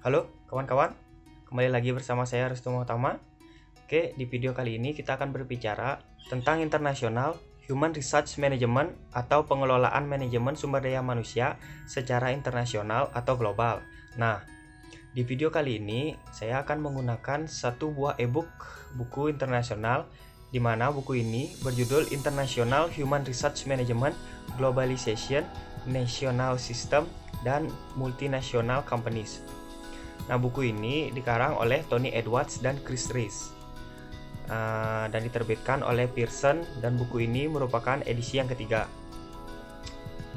Halo kawan-kawan, kembali lagi bersama saya Restu Mautama. Oke, di video kali ini kita akan berbicara tentang International Human Resource Management atau pengelolaan manajemen sumber daya manusia secara internasional atau global. Nah, di video kali ini saya akan menggunakan satu buah buku internasional di mana buku ini berjudul International Human Resource Management, Globalization, National System, dan Multinational Companies. Nah, buku ini dikarang oleh Tony Edwards dan Chris Rees dan diterbitkan oleh Pearson, dan buku ini merupakan edisi yang ketiga.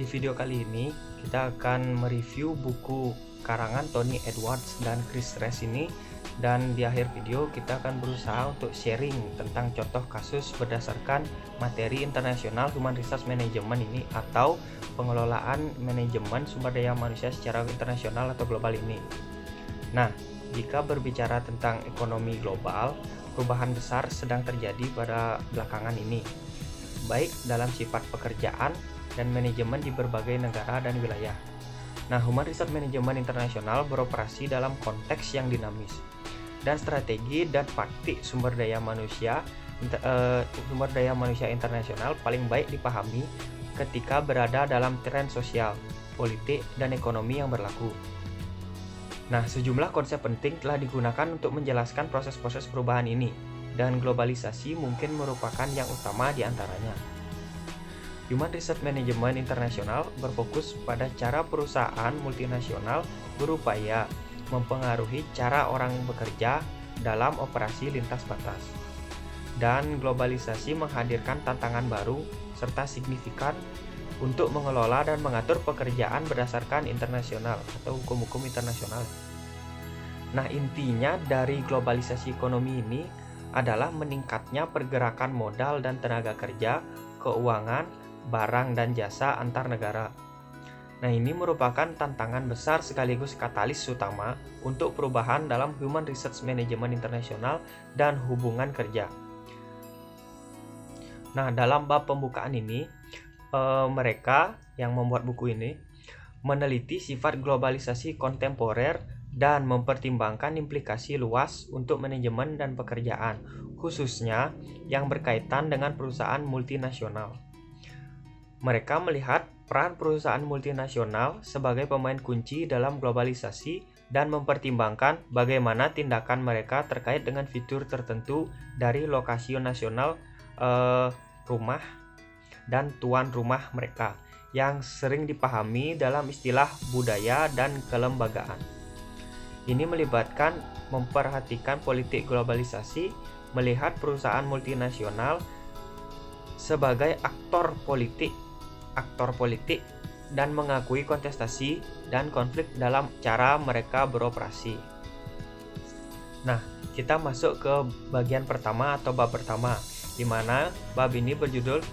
Di video kali ini kita akan mereview buku karangan Tony Edwards dan Chris Rees ini, dan di akhir video kita akan berusaha untuk sharing tentang contoh kasus berdasarkan materi International Human Resource Management ini atau pengelolaan manajemen sumber daya manusia secara internasional atau global ini. Nah, jika berbicara tentang ekonomi global, perubahan besar sedang terjadi pada belakangan ini, baik dalam sifat pekerjaan dan manajemen di berbagai negara dan wilayah. Nah, Human Resource Management internasional beroperasi dalam konteks yang dinamis, dan strategi dan taktik sumber daya manusia internasional paling baik dipahami ketika berada dalam tren sosial, politik, dan ekonomi yang berlaku. Nah, sejumlah konsep penting telah digunakan untuk menjelaskan proses-proses perubahan ini, dan globalisasi mungkin merupakan yang utama di antaranya. Human Resource Management internasional berfokus pada cara perusahaan multinasional berupaya mempengaruhi cara orang bekerja dalam operasi lintas batas. Dan globalisasi menghadirkan tantangan baru serta signifikan untuk mengelola dan mengatur pekerjaan berdasarkan internasional atau hukum-hukum internasional. Nah, intinya dari globalisasi ekonomi ini adalah meningkatnya pergerakan modal dan tenaga kerja, keuangan, barang dan jasa antar negara. Nah, ini merupakan tantangan besar sekaligus katalis utama untuk perubahan dalam Human Resource Management internasional dan hubungan kerja. Nah, dalam bab pembukaan ini, mereka yang membuat buku ini meneliti sifat globalisasi kontemporer dan mempertimbangkan implikasi luas untuk manajemen dan pekerjaan, khususnya yang berkaitan dengan perusahaan multinasional. Mereka melihat peran perusahaan multinasional sebagai pemain kunci dalam globalisasi dan mempertimbangkan bagaimana tindakan mereka terkait dengan fitur tertentu dari lokasi nasional rumah dan tuan rumah mereka, yang sering dipahami dalam istilah budaya dan kelembagaan. Ini melibatkan memperhatikan politik globalisasi, melihat perusahaan multinasional sebagai aktor politik, dan mengakui kontestasi dan konflik dalam cara mereka beroperasi. Nah, kita masuk ke bagian pertama atau bab pertama, di mana bab ini berjudul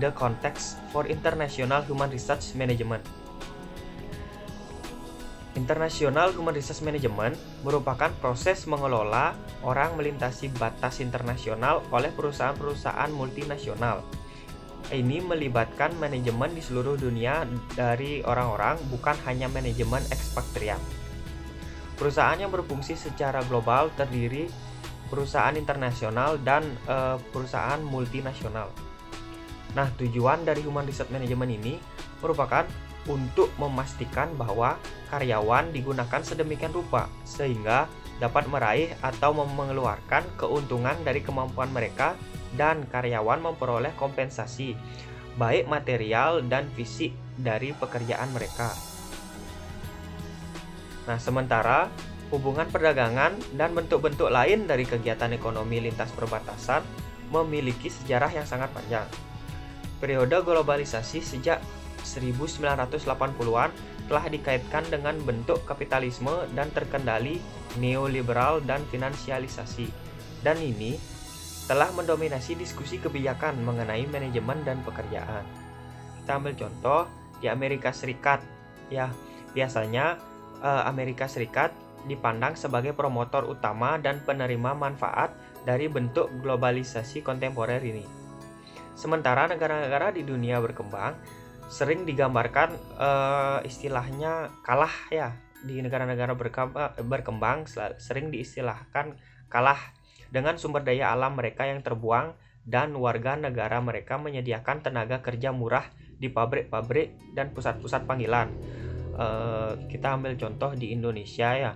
The Context for International Human Resource Management. International Human Resource Management merupakan proses mengelola orang melintasi batas internasional oleh perusahaan-perusahaan multinasional. Ini melibatkan manajemen di seluruh dunia dari orang-orang, bukan hanya manajemen ekspatriat. Perusahaan yang berfungsi secara global terdiri perusahaan internasional dan perusahaan multinasional. Nah, tujuan dari Human Resource Management ini merupakan untuk memastikan bahwa karyawan digunakan sedemikian rupa sehingga dapat meraih atau mengeluarkan keuntungan dari kemampuan mereka, dan karyawan memperoleh kompensasi baik material dan fisik dari pekerjaan mereka. Nah, sementara hubungan perdagangan dan bentuk-bentuk lain dari kegiatan ekonomi lintas perbatasan memiliki sejarah yang sangat panjang. Periode globalisasi sejak 1980-an telah dikaitkan dengan bentuk kapitalisme dan terkendali neoliberal dan finansialisasi, dan ini telah mendominasi diskusi kebijakan mengenai manajemen dan pekerjaan. Kita ambil contoh di Amerika Serikat. Ya, biasanya Amerika Serikat dipandang sebagai promotor utama dan penerima manfaat dari bentuk globalisasi kontemporer ini. Sementara negara-negara di dunia berkembang sering digambarkan istilahnya kalah ya di negara-negara berkembang sering diistilahkan kalah dengan sumber daya alam mereka yang terbuang, dan warga negara mereka menyediakan tenaga kerja murah di pabrik-pabrik dan pusat-pusat panggilan. Kita ambil contoh di Indonesia ya,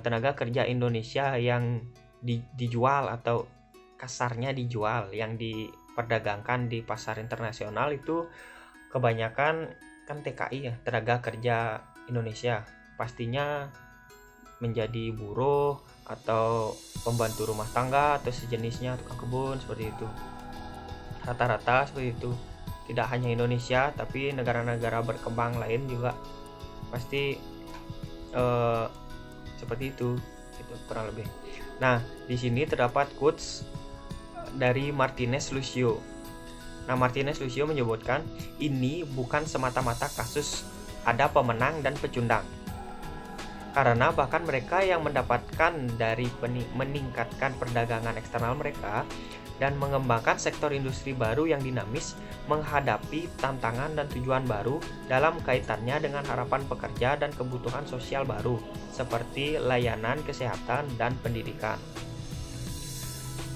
tenaga kerja Indonesia yang dijual atau kasarnya dijual, yang diperdagangkan di pasar internasional itu kebanyakan kan TKI ya, tenaga kerja Indonesia, pastinya menjadi buruh atau pembantu rumah tangga atau sejenisnya, tukang kebun, seperti itu. Rata-rata seperti itu. Tidak hanya Indonesia, tapi negara-negara berkembang lain juga pasti seperti itu kurang lebih. Nah, di sini terdapat quotes dari Martinez Lucio. Nah, Martinez Lucio menyebutkan, ini bukan semata-mata kasus ada pemenang dan pecundang. Karena bahkan mereka yang mendapatkan dari meningkatkan perdagangan eksternal mereka dan mengembangkan sektor industri baru yang dinamis menghadapi tantangan dan tujuan baru dalam kaitannya dengan harapan pekerja dan kebutuhan sosial baru seperti layanan kesehatan dan pendidikan.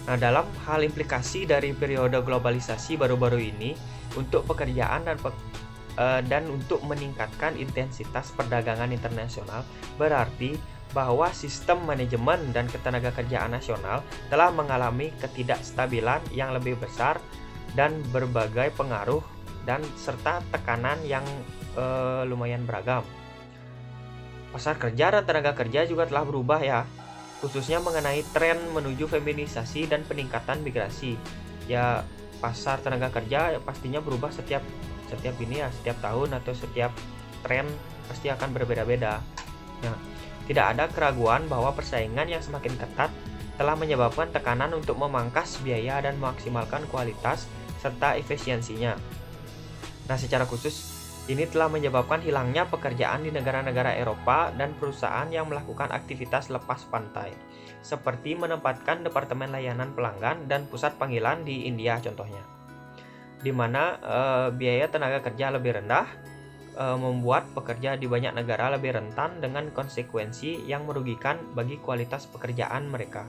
Nah, dalam hal implikasi dari periode globalisasi baru-baru ini untuk pekerjaan dan untuk meningkatkan intensitas perdagangan internasional, berarti bahwa sistem manajemen dan ketenagakerjaan nasional telah mengalami ketidakstabilan yang lebih besar dan berbagai pengaruh dan serta tekanan yang lumayan beragam. Pasar kerja dan tenaga kerja juga telah berubah ya, khususnya mengenai tren menuju feminisasi dan peningkatan migrasi. Ya, pasar tenaga kerja pastinya berubah setiap tahun atau setiap tren pasti akan berbeda-beda. Nah, tidak ada keraguan bahwa persaingan yang semakin ketat telah menyebabkan tekanan untuk memangkas biaya dan memaksimalkan kualitas serta efisiensinya. Nah, secara khusus ini telah menyebabkan hilangnya pekerjaan di negara-negara Eropa dan perusahaan yang melakukan aktivitas lepas pantai, seperti menempatkan departemen layanan pelanggan dan pusat panggilan di India contohnya, di mana biaya tenaga kerja lebih rendah, membuat pekerja di banyak negara lebih rentan dengan konsekuensi yang merugikan bagi kualitas pekerjaan mereka.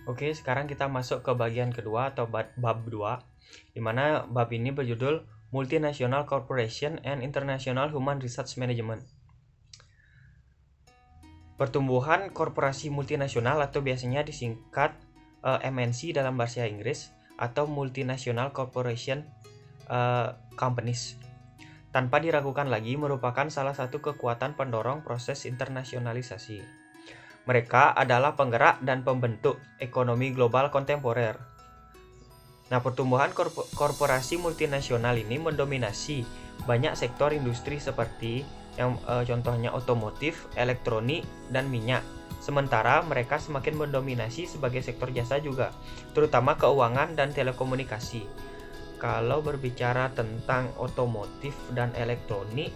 Oke, sekarang kita masuk ke bagian kedua atau bab 2, di mana bab ini berjudul Multinational Corporation and International Human Resource Management. Pertumbuhan korporasi multinasional atau biasanya disingkat MNC dalam bahasa Inggris atau Multinational Corporation Companies, tanpa diragukan lagi merupakan salah satu kekuatan pendorong proses internasionalisasi. Mereka adalah penggerak dan pembentuk ekonomi global kontemporer. Nah, pertumbuhan korporasi multinasional ini mendominasi banyak sektor industri seperti yang contohnya otomotif, elektronik, dan minyak. Sementara mereka semakin mendominasi sebagai sektor jasa juga, terutama keuangan dan telekomunikasi. Kalau berbicara tentang otomotif dan elektronik,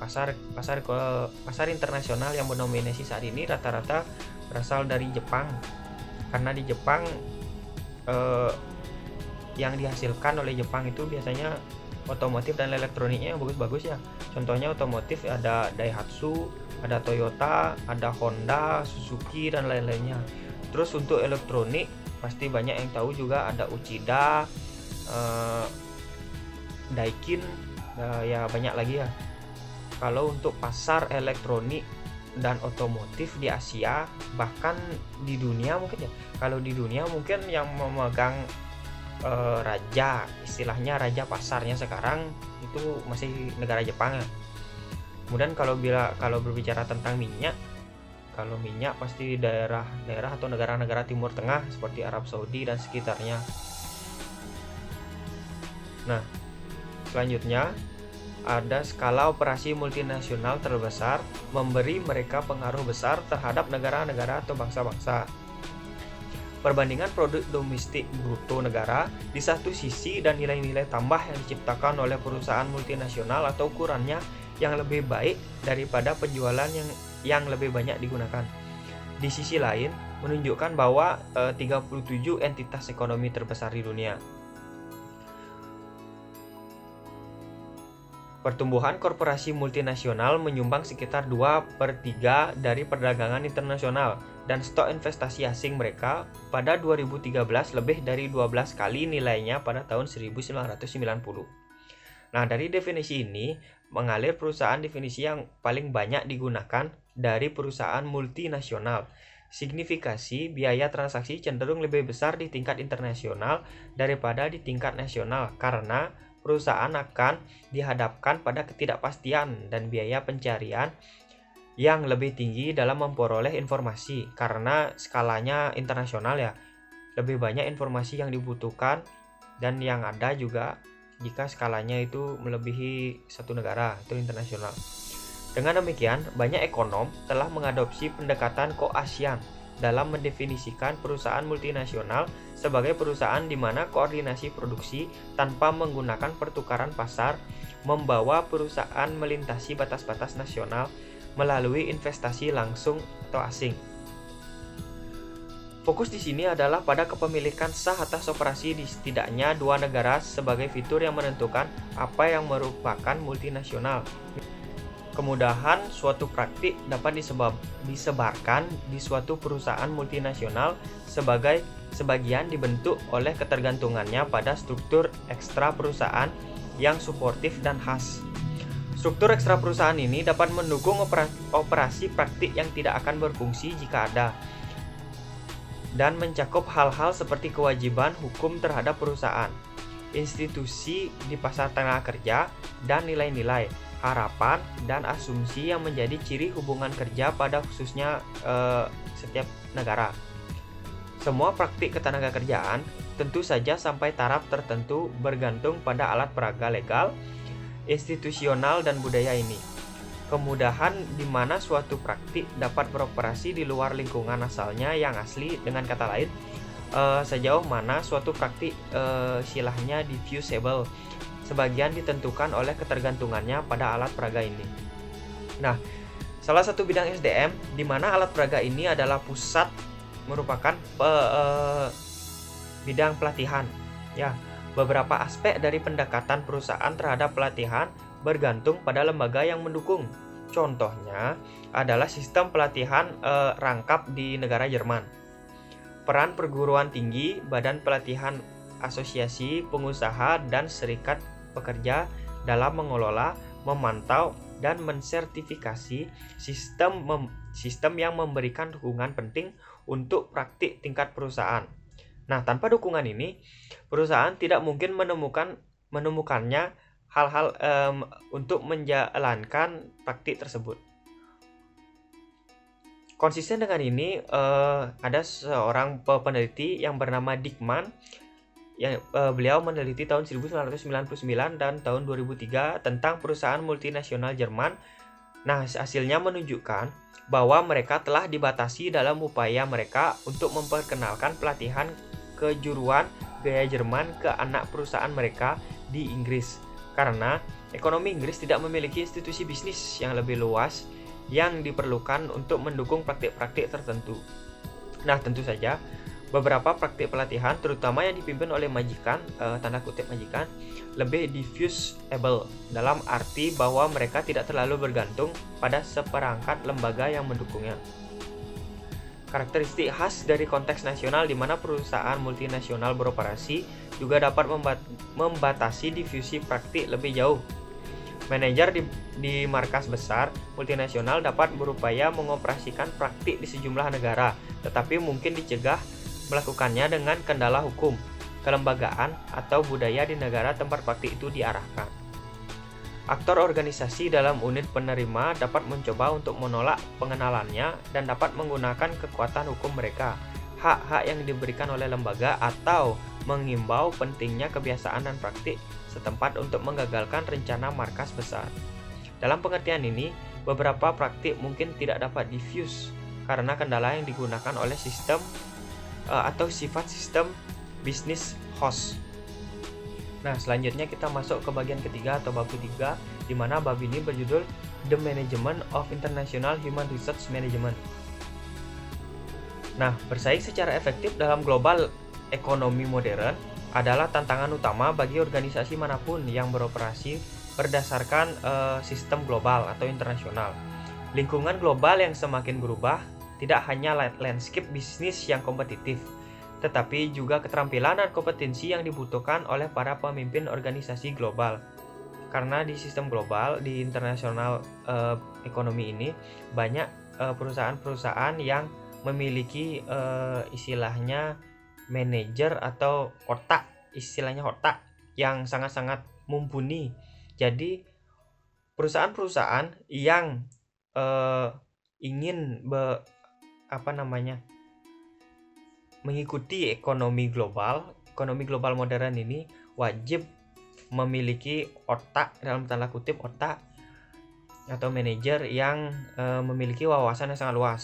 pasar internasional yang mendominasi saat ini rata-rata berasal dari Jepang, karena di Jepang yang dihasilkan oleh Jepang itu biasanya otomotif dan elektroniknya yang bagus-bagus ya. Contohnya otomotif ada Daihatsu, ada Toyota, ada Honda, Suzuki, dan lain-lainnya. Terus untuk elektronik pasti banyak yang tahu juga ada Uchida, Daikin, ya banyak lagi ya. Kalau untuk pasar elektronik dan otomotif di Asia, bahkan di dunia mungkin ya, kalau di dunia mungkin yang memegang istilahnya raja pasarnya sekarang itu masih negara Jepang ya. Kemudian kalau berbicara tentang minyak, kalau minyak pasti daerah atau negara-negara Timur Tengah seperti Arab Saudi dan sekitarnya. Nah, selanjutnya ada skala operasi multinasional terbesar memberi mereka pengaruh besar terhadap negara-negara atau bangsa-bangsa. Perbandingan produk domestik bruto negara di satu sisi dan nilai-nilai tambah yang diciptakan oleh perusahaan multinasional atau ukurannya yang lebih baik daripada penjualan yang lebih banyak digunakan. Di sisi lain, menunjukkan bahwa 37 entitas ekonomi terbesar di dunia. Pertumbuhan korporasi multinasional menyumbang sekitar 2/3 dari perdagangan internasional, dan stok investasi asing mereka pada 2013 lebih dari 12 kali nilainya pada tahun 1990. Nah, dari definisi ini mengalir perusahaan definisi yang paling banyak digunakan dari perusahaan multinasional. Signifikasi biaya transaksi cenderung lebih besar di tingkat internasional daripada di tingkat nasional karena perusahaan akan dihadapkan pada ketidakpastian dan biaya pencarian yang lebih tinggi dalam memperoleh informasi karena skalanya internasional ya. Lebih banyak informasi yang dibutuhkan dan yang ada juga jika skalanya itu melebihi satu negara, itu internasional. Dengan demikian, banyak ekonom telah mengadopsi pendekatan koasian dalam mendefinisikan perusahaan multinasional sebagai perusahaan di mana koordinasi produksi tanpa menggunakan pertukaran pasar membawa perusahaan melintasi batas-batas nasional melalui investasi langsung atau asing. Fokus di sini adalah pada kepemilikan sah atas operasi di setidaknya dua negara sebagai fitur yang menentukan apa yang merupakan multinasional. Kemudahan suatu praktik dapat disebarkan di suatu perusahaan multinasional sebagian dibentuk oleh ketergantungannya pada struktur ekstra perusahaan yang suportif dan khas. Struktur ekstra perusahaan ini dapat mendukung operasi praktik yang tidak akan berfungsi jika ada, dan mencakup hal-hal seperti kewajiban hukum terhadap perusahaan, institusi di pasar tenaga kerja, dan nilai-nilai, harapan, dan asumsi yang menjadi ciri hubungan kerja pada khususnya setiap negara. Semua praktik ketenagakerjaan tentu saja sampai taraf tertentu bergantung pada alat peraga legal, institusional, dan budaya ini. Kemudahan di mana suatu praktik dapat beroperasi di luar lingkungan asalnya yang asli, dengan kata lain, sejauh mana suatu praktik istilahnya diffusible, sebagian ditentukan oleh ketergantungannya pada alat peraga ini. Nah, salah satu bidang SDM di mana alat peraga ini adalah pusat merupakan bidang pelatihan. Ya, beberapa aspek dari pendekatan perusahaan terhadap pelatihan bergantung pada lembaga yang mendukung. Contohnya adalah sistem pelatihan rangkap di negara Jerman. Peran perguruan tinggi, badan pelatihan, asosiasi pengusaha, dan serikat pekerja dalam mengelola, memantau, dan mensertifikasi sistem yang memberikan dukungan penting untuk praktik tingkat perusahaan. Nah, tanpa dukungan ini, perusahaan tidak mungkin menemukannya hal-hal untuk menjalankan praktik tersebut. Konsisten dengan ini, ada seorang peneliti yang bernama Dickmann, yang beliau meneliti tahun 1999 dan tahun 2003 tentang perusahaan multinasional Jerman. Nah, hasilnya menunjukkan bahwa mereka telah dibatasi dalam upaya mereka untuk memperkenalkan pelatihan kejuruan gaya Jerman ke anak perusahaan mereka di Inggris, karena ekonomi Inggris tidak memiliki institusi bisnis yang lebih luas yang diperlukan untuk mendukung praktik-praktik tertentu. Nah, tentu saja beberapa praktik pelatihan, terutama yang dipimpin oleh majikan, tanda kutip majikan, lebih diffusible, dalam arti bahwa mereka tidak terlalu bergantung pada seperangkat lembaga yang mendukungnya. Karakteristik khas dari konteks nasional di mana perusahaan multinasional beroperasi juga dapat membatasi difusi praktik lebih jauh. Manajer di markas besar multinasional dapat berupaya mengoperasikan praktik di sejumlah negara, tetapi mungkin dicegah melakukannya dengan kendala hukum, kelembagaan, atau budaya di negara tempat praktik itu diarahkan. Aktor organisasi dalam unit penerima dapat mencoba untuk menolak pengenalannya dan dapat menggunakan kekuatan hukum mereka, hak-hak yang diberikan oleh lembaga, atau mengimbau pentingnya kebiasaan dan praktik setempat untuk menggagalkan rencana markas besar. Dalam pengertian ini, beberapa praktik mungkin tidak dapat diffuse karena kendala yang digunakan oleh sistem atau sifat sistem bisnis host. Nah, selanjutnya kita masuk ke bagian ketiga atau bab ketiga, di mana bab ini berjudul The Management of International Human Resource Management. Nah, bersaing secara efektif dalam global ekonomi modern adalah tantangan utama bagi organisasi manapun yang beroperasi berdasarkan sistem global atau internasional. Lingkungan global yang semakin berubah tidak hanya landscape bisnis yang kompetitif, tetapi juga keterampilan dan kompetensi yang dibutuhkan oleh para pemimpin organisasi global. Karena di sistem global, di internasional ekonomi ini, banyak perusahaan-perusahaan yang memiliki istilahnya manajer atau otak, yang sangat-sangat mumpuni. Jadi perusahaan-perusahaan yang ingin mengikuti ekonomi global modern ini wajib memiliki otak, dalam tanda kutip otak atau manajer yang memiliki wawasan yang sangat luas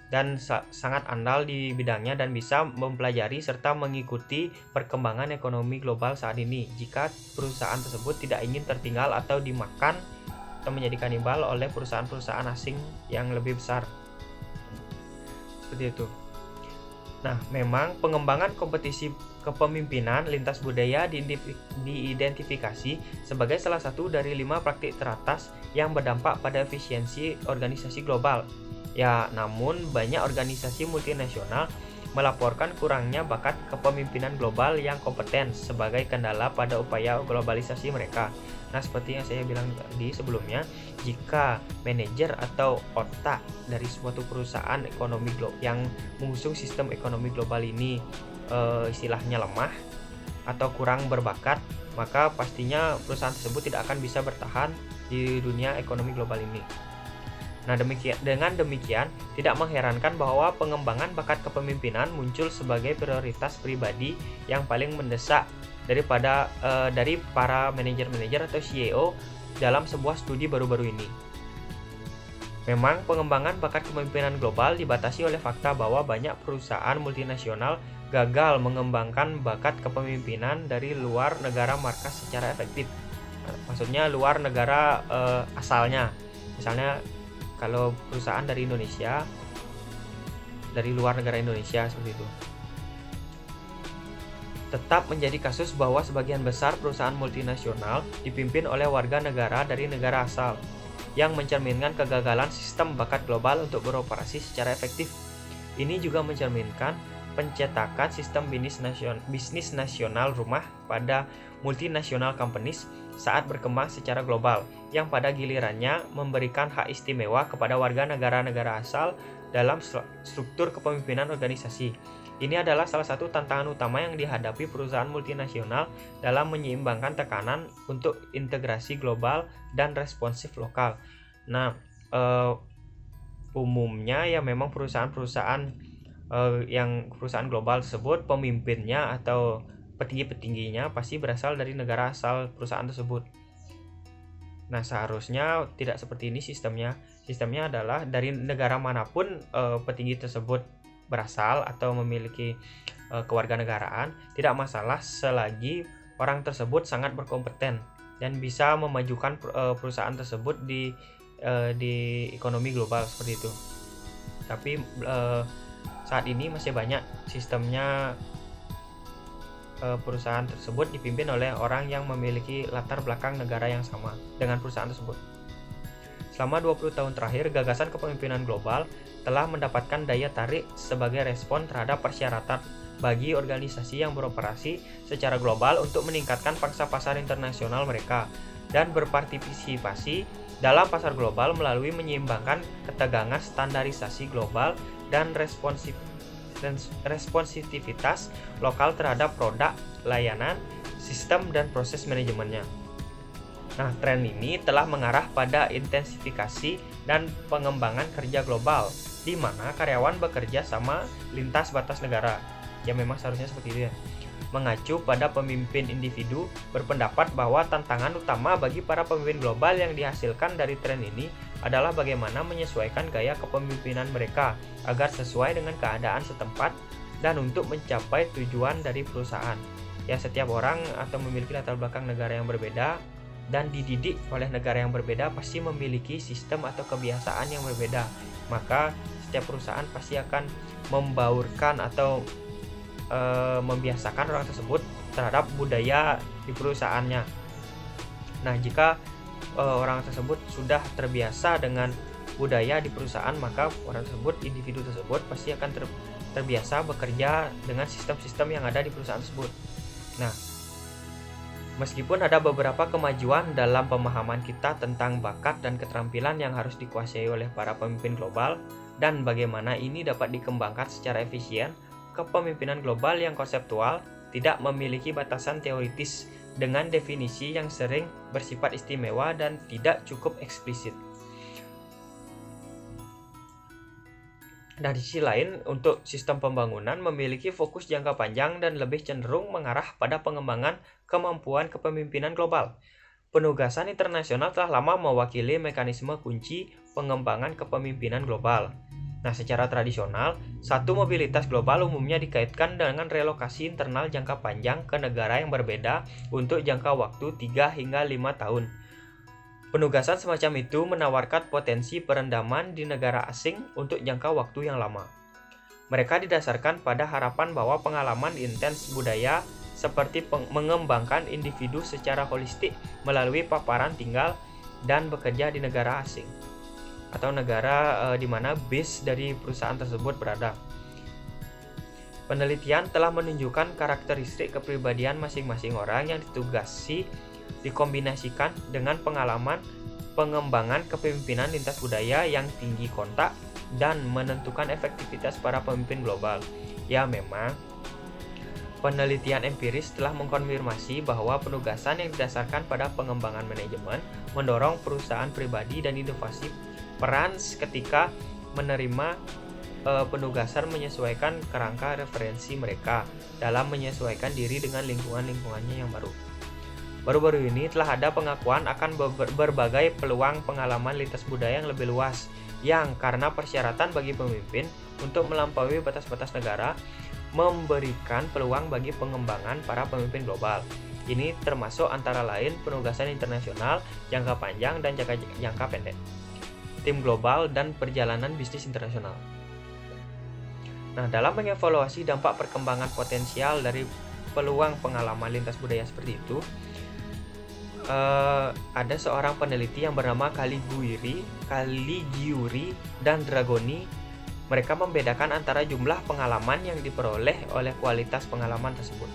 dan sangat andal di bidangnya dan bisa mempelajari serta mengikuti perkembangan ekonomi global saat ini. Jika perusahaan tersebut tidak ingin tertinggal atau dimakan atau menjadi kanibal oleh perusahaan-perusahaan asing yang lebih besar. Seperti itu. Nah, memang pengembangan kompetisi kepemimpinan lintas budaya diidentifikasi sebagai salah satu dari 5 praktik teratas yang berdampak pada efisiensi organisasi global. Ya, namun banyak organisasi multinasional melaporkan kurangnya bakat kepemimpinan global yang kompeten sebagai kendala pada upaya globalisasi mereka. Nah, seperti yang saya bilang tadi sebelumnya, jika manajer atau otak dari suatu perusahaan ekonomi yang mengusung sistem ekonomi global ini istilahnya lemah atau kurang berbakat, maka pastinya perusahaan tersebut tidak akan bisa bertahan di dunia ekonomi global ini. Nah, dengan demikian, tidak mengherankan bahwa pengembangan bakat kepemimpinan muncul sebagai prioritas pribadi yang paling mendesak dari para manajer-manajer atau CEO dalam sebuah studi baru-baru ini. Memang pengembangan bakat kepemimpinan global dibatasi oleh fakta bahwa banyak perusahaan multinasional gagal mengembangkan bakat kepemimpinan dari luar negara markas secara efektif. Maksudnya luar negara asalnya. Misalnya kalau perusahaan dari Indonesia, dari luar negara Indonesia seperti itu. Tetap menjadi kasus bahwa sebagian besar perusahaan multinasional dipimpin oleh warga negara dari negara asal, yang mencerminkan kegagalan sistem bakat global untuk beroperasi secara efektif. Ini juga mencerminkan pencetakan sistem bisnis nasional rumah pada multinational companies saat berkembang secara global, yang pada gilirannya memberikan hak istimewa kepada warga negara-negara asal dalam struktur kepemimpinan organisasi. Ini adalah salah satu tantangan utama yang dihadapi perusahaan multinasional dalam menyeimbangkan tekanan untuk integrasi global dan responsif lokal. Nah, umumnya ya memang perusahaan global tersebut, pemimpinnya atau petinggi-petingginya pasti berasal dari negara asal perusahaan tersebut. Nah, seharusnya tidak seperti ini sistemnya. Sistemnya adalah dari negara manapun petinggi tersebut berasal atau memiliki kewarganegaraan, tidak masalah selagi orang tersebut sangat berkompeten dan bisa memajukan perusahaan tersebut di ekonomi global seperti itu. Tapi saat ini masih banyak sistemnya perusahaan tersebut dipimpin oleh orang yang memiliki latar belakang negara yang sama dengan perusahaan tersebut. Selama 20 tahun terakhir, gagasan kepemimpinan global telah mendapatkan daya tarik sebagai respon terhadap persyaratan bagi organisasi yang beroperasi secara global untuk meningkatkan pangsa pasar internasional mereka dan berpartisipasi dalam pasar global melalui menyeimbangkan ketegangan standarisasi global dan responsivitas lokal terhadap produk, layanan, sistem, dan proses manajemennya. Nah, tren ini telah mengarah pada intensifikasi dan pengembangan kerja global, di mana karyawan bekerja sama lintas batas negara. Ya memang seharusnya seperti itu ya. Mengacu pada pemimpin individu, berpendapat bahwa tantangan utama bagi para pemimpin global yang dihasilkan dari tren ini adalah bagaimana menyesuaikan gaya kepemimpinan mereka agar sesuai dengan keadaan setempat dan untuk mencapai tujuan dari perusahaan. Ya, setiap orang atau memiliki latar belakang negara yang berbeda dan dididik oleh negara yang berbeda pasti memiliki sistem atau kebiasaan yang berbeda. Maka setiap perusahaan pasti akan membaurkan atau membiasakan orang tersebut terhadap budaya di perusahaannya. Nah, jika orang tersebut sudah terbiasa dengan budaya di perusahaan, maka orang tersebut, individu tersebut pasti akan terbiasa bekerja dengan sistem-sistem yang ada di perusahaan tersebut. Nah, meskipun ada beberapa kemajuan dalam pemahaman kita tentang bakat dan keterampilan yang harus dikuasai oleh para pemimpin global dan bagaimana ini dapat dikembangkan secara efisien, kepemimpinan global yang konseptual tidak memiliki batasan teoritis dengan definisi yang sering bersifat istimewa dan tidak cukup eksplisit. Nah, di sisi lain, untuk sistem pembangunan memiliki fokus jangka panjang dan lebih cenderung mengarah pada pengembangan kemampuan kepemimpinan global. Penugasan internasional telah lama mewakili mekanisme kunci pengembangan kepemimpinan global. Nah, secara tradisional, satu mobilitas global umumnya dikaitkan dengan relokasi internal jangka panjang ke negara yang berbeda untuk jangka waktu 3 hingga 5 tahun. Penugasan semacam itu menawarkan potensi perendaman di negara asing untuk jangka waktu yang lama. Mereka didasarkan pada harapan bahwa pengalaman intens budaya seperti mengembangkan individu secara holistik melalui paparan tinggal dan bekerja di negara asing atau negara di mana base dari perusahaan tersebut berada. Penelitian telah menunjukkan karakteristik kepribadian masing-masing orang yang ditugasi dikombinasikan dengan pengalaman pengembangan kepemimpinan lintas budaya yang tinggi kontak dan menentukan efektivitas para pemimpin global. Ya, memang penelitian empiris telah mengkonfirmasi bahwa penugasan yang didasarkan pada pengembangan manajemen mendorong perusahaan pribadi dan inovasi peran ketika menerima penugasan menyesuaikan kerangka referensi mereka dalam menyesuaikan diri dengan lingkungannya yang baru. Baru-baru ini telah ada pengakuan akan berbagai peluang pengalaman lintas budaya yang lebih luas yang karena persyaratan bagi pemimpin untuk melampaui batas-batas negara memberikan peluang bagi pengembangan para pemimpin global. Ini termasuk antara lain penugasan internasional, jangka panjang dan jangka pendek, tim global, dan perjalanan bisnis internasional. Nah, dalam mengevaluasi dampak perkembangan potensial dari peluang pengalaman lintas budaya seperti itu, ada seorang peneliti yang bernama Caligiuri dan Dragoni. Mereka membedakan antara jumlah pengalaman yang diperoleh oleh kualitas pengalaman tersebut.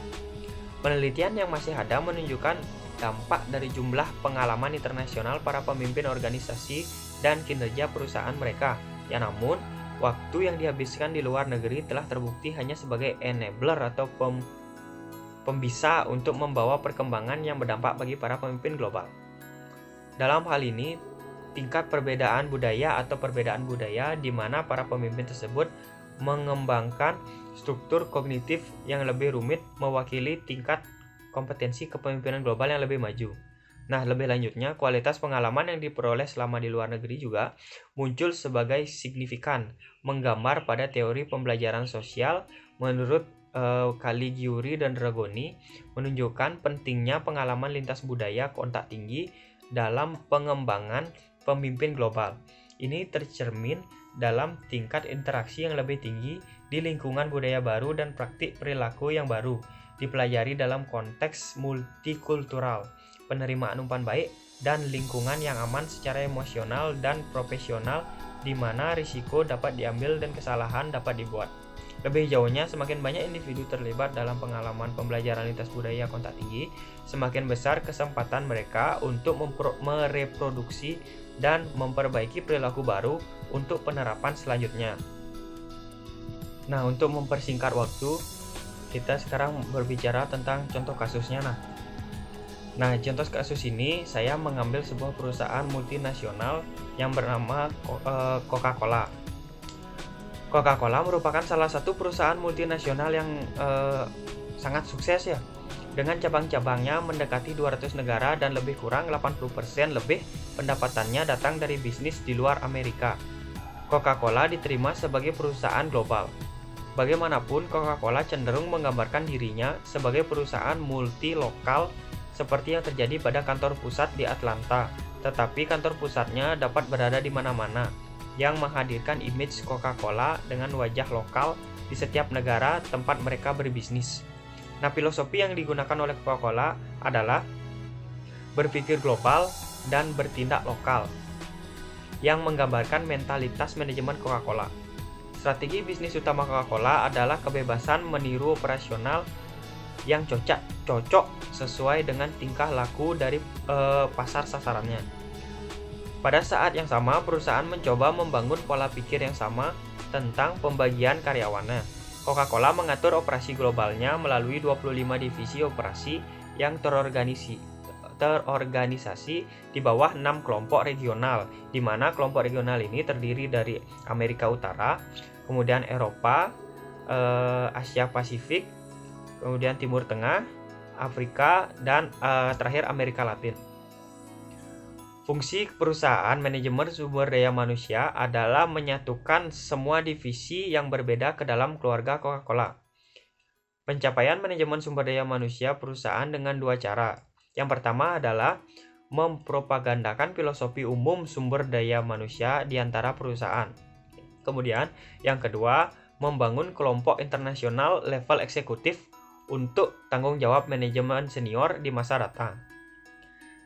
Penelitian yang masih ada menunjukkan dampak dari jumlah pengalaman internasional para pemimpin organisasi dan kinerja perusahaan mereka. Ya, namun waktu yang dihabiskan di luar negeri telah terbukti hanya sebagai enabler atau pembisa untuk membawa perkembangan yang berdampak bagi para pemimpin global. Dalam hal ini, tingkat perbedaan budaya atau perbedaan budaya di mana para pemimpin tersebut mengembangkan struktur kognitif yang lebih rumit mewakili tingkat kompetensi kepemimpinan global yang lebih maju. Nah, lebih lanjutnya, kualitas pengalaman yang diperoleh selama di luar negeri juga muncul sebagai signifikan, menggambar pada teori pembelajaran sosial. Menurut Caligiuri dan Dragoni, menunjukkan pentingnya pengalaman lintas budaya kontak tinggi dalam pengembangan pemimpin global. Ini tercermin dalam tingkat interaksi yang lebih tinggi di lingkungan budaya baru dan praktik perilaku yang baru, dipelajari dalam konteks multikultural, penerimaan umpan baik, dan lingkungan yang aman secara emosional dan profesional di mana risiko dapat diambil dan kesalahan dapat dibuat. Lebih jauhnya, semakin banyak individu terlibat dalam pengalaman pembelajaran lintas budaya kontak tinggi, semakin besar kesempatan mereka untuk mereproduksi dan memperbaiki perilaku baru untuk penerapan selanjutnya. Nah, untuk mempersingkat waktu, kita sekarang berbicara tentang contoh kasusnya. Nah, contoh kasus ini saya mengambil sebuah perusahaan multinasional yang bernama Coca-Cola. Coca-Cola merupakan salah satu perusahaan multinasional yang sangat sukses ya, dengan cabang-cabangnya mendekati 200 negara dan lebih kurang 80% lebih pendapatannya datang dari bisnis di luar Amerika. Coca-Cola diterima sebagai perusahaan global. Bagaimanapun, Coca-Cola cenderung menggambarkan dirinya sebagai perusahaan multi-lokal seperti yang terjadi pada kantor pusat di Atlanta, tetapi kantor pusatnya dapat berada di mana-mana, yang menghadirkan image Coca-Cola dengan wajah lokal di setiap negara tempat mereka berbisnis. Nah, filosofi yang digunakan oleh Coca-Cola adalah berpikir global, dan bertindak lokal, yang menggambarkan mentalitas manajemen Coca-Cola. Strategi bisnis utama Coca-Cola adalah kebebasan meniru operasional yang cocok sesuai dengan tingkah laku dari pasar sasarannya. Pada saat yang sama, perusahaan mencoba membangun pola pikir yang sama tentang pembagian karyawannya. Coca-Cola mengatur operasi globalnya melalui 25 divisi operasi yang terorganisasi di bawah 6 kelompok regional, di mana kelompok regional ini terdiri dari Amerika Utara, kemudian Eropa, Asia Pasifik, kemudian Timur Tengah, Afrika, dan terakhir Amerika Latin. Fungsi perusahaan manajemen sumber daya manusia adalah menyatukan semua divisi yang berbeda ke dalam keluarga Coca-Cola. Pencapaian manajemen sumber daya manusia perusahaan dengan dua cara. Yang pertama adalah mempropagandakan filosofi umum sumber daya manusia di antara perusahaan. Kemudian, yang kedua, membangun kelompok internasional level eksekutif untuk tanggung jawab manajemen senior di masa datang.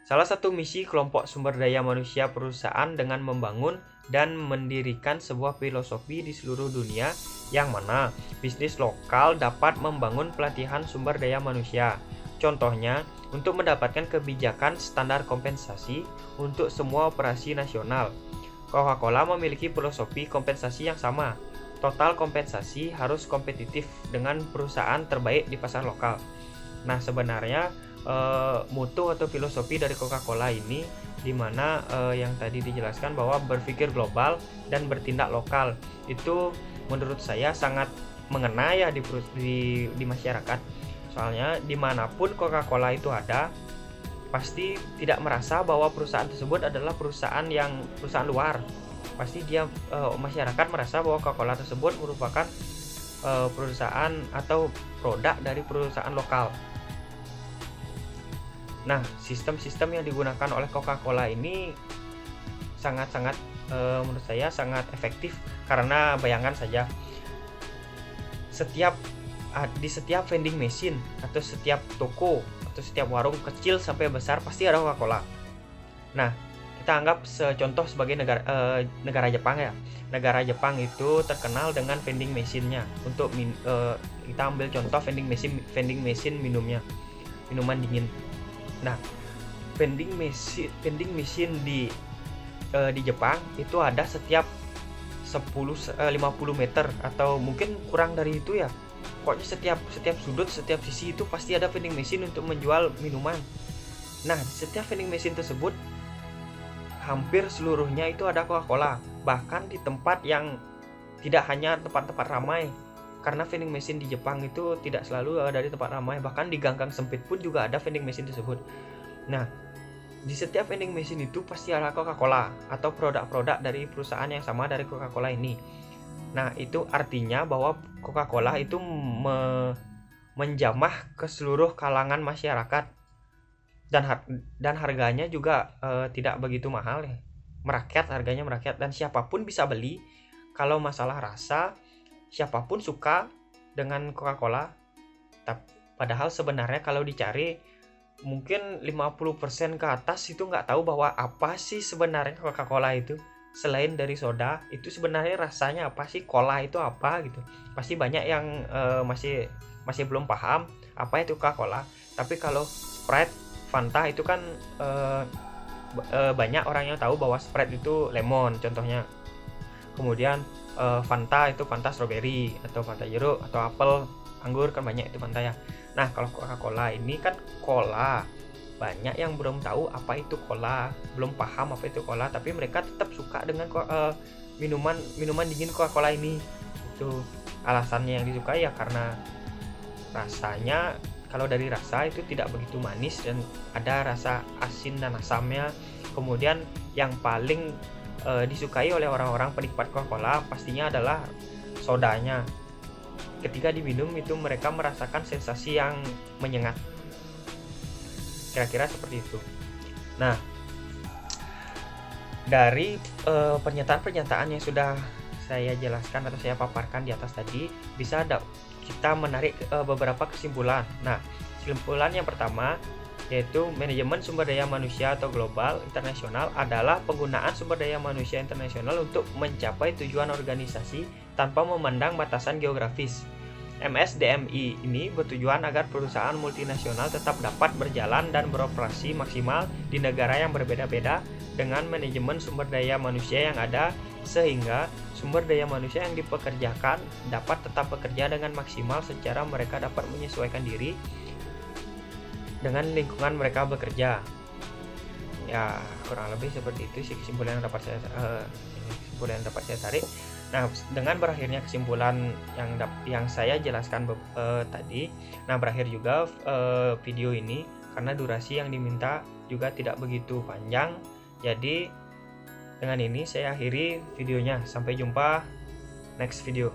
Salah satu misi kelompok sumber daya manusia perusahaan dengan membangun dan mendirikan sebuah filosofi di seluruh dunia yang mana bisnis lokal dapat membangun pelatihan sumber daya manusia. Contohnya, untuk mendapatkan kebijakan standar kompensasi untuk semua operasi nasional. Coca-Cola memiliki filosofi kompensasi yang sama. Total kompensasi harus kompetitif dengan perusahaan terbaik di pasar lokal. Nah, sebenarnya mutu atau filosofi dari Coca-Cola ini dimana yang tadi dijelaskan bahwa berpikir global dan bertindak lokal itu menurut saya sangat mengena ya di masyarakat. Soalnya dimanapun Coca-Cola itu ada, pasti tidak merasa bahwa perusahaan tersebut adalah perusahaan luar. Pasti dia masyarakat merasa bahwa Coca-Cola tersebut merupakan perusahaan atau produk dari perusahaan lokal. Nah, sistem-sistem yang digunakan oleh Coca-Cola ini sangat-sangat menurut saya sangat efektif, karena bayangkan saja di setiap vending machine atau setiap toko atau setiap warung kecil sampai besar pasti ada Coca-Cola. Nah, kita anggap contoh sebagai negara Jepang ya. Negara Jepang itu terkenal dengan vending machine-nya. Untuk kita ambil contoh vending machine minuman dingin. Nah, vending machine di Jepang itu ada setiap 50 meter atau mungkin kurang dari itu ya. Pokoknya setiap sudut, setiap sisi itu pasti ada vending machine untuk menjual minuman. Nah, di setiap vending machine tersebut hampir seluruhnya itu ada Coca-Cola. Bahkan di tempat yang tidak hanya tempat-tempat ramai, karena vending machine di Jepang itu tidak selalu ada di tempat ramai, bahkan di gang-gang sempit pun juga ada vending machine tersebut. Nah, di setiap vending machine itu pasti ada Coca-Cola atau produk-produk dari perusahaan yang sama dari Coca-Cola ini. Nah, itu artinya bahwa Coca-Cola itu menjamah ke seluruh kalangan masyarakat, dan harganya juga tidak begitu mahal ya. Harganya merakyat dan siapapun bisa beli. Kalau masalah rasa, siapapun suka dengan Coca-Cola. Padahal sebenarnya kalau dicari mungkin 50% ke atas itu nggak tahu bahwa apa sih sebenarnya Coca-Cola itu. Selain dari soda, itu sebenarnya rasanya apa sih, cola itu apa gitu. Pasti banyak yang masih belum paham apa itu Coca-Cola. Tapi kalau Sprite, Fanta itu kan banyak orang yang tahu bahwa Sprite itu lemon contohnya. Kemudian Fanta itu Fanta strawberry atau Fanta jeruk atau apel, anggur kan banyak itu Fanta ya. Nah, kalau Coca-Cola ini kan cola. Banyak yang belum tahu apa itu cola, belum paham apa itu cola, tapi mereka tetap suka dengan minuman dingin Coca-Cola ini. Itu alasannya yang disukai ya karena rasanya, kalau dari rasa itu tidak begitu manis dan ada rasa asin dan asamnya. Kemudian yang paling disukai oleh orang-orang penikmat Coca-Cola pastinya adalah sodanya. Ketika diminum itu mereka merasakan sensasi yang menyengat. Kira-kira seperti itu. Nah, dari pernyataan-pernyataan yang sudah saya jelaskan atau saya paparkan di atas tadi, bisa kita menarik beberapa kesimpulan. Nah, kesimpulan yang pertama, yaitu manajemen sumber daya manusia atau global internasional adalah penggunaan sumber daya manusia internasional untuk mencapai tujuan organisasi tanpa memandang batasan geografis. MSDMI ini bertujuan agar perusahaan multinasional tetap dapat berjalan dan beroperasi maksimal di negara yang berbeda-beda dengan manajemen sumber daya manusia yang ada, sehingga sumber daya manusia yang dipekerjakan dapat tetap bekerja dengan maksimal secara mereka dapat menyesuaikan diri dengan lingkungan mereka bekerja. Ya, kurang lebih seperti itu sih kesimpulan yang dapat saya tarik. Nah, dengan berakhirnya kesimpulan yang saya jelaskan tadi, nah berakhir juga video ini karena durasi yang diminta juga tidak begitu panjang. Jadi dengan ini saya akhiri videonya. Sampai jumpa next video.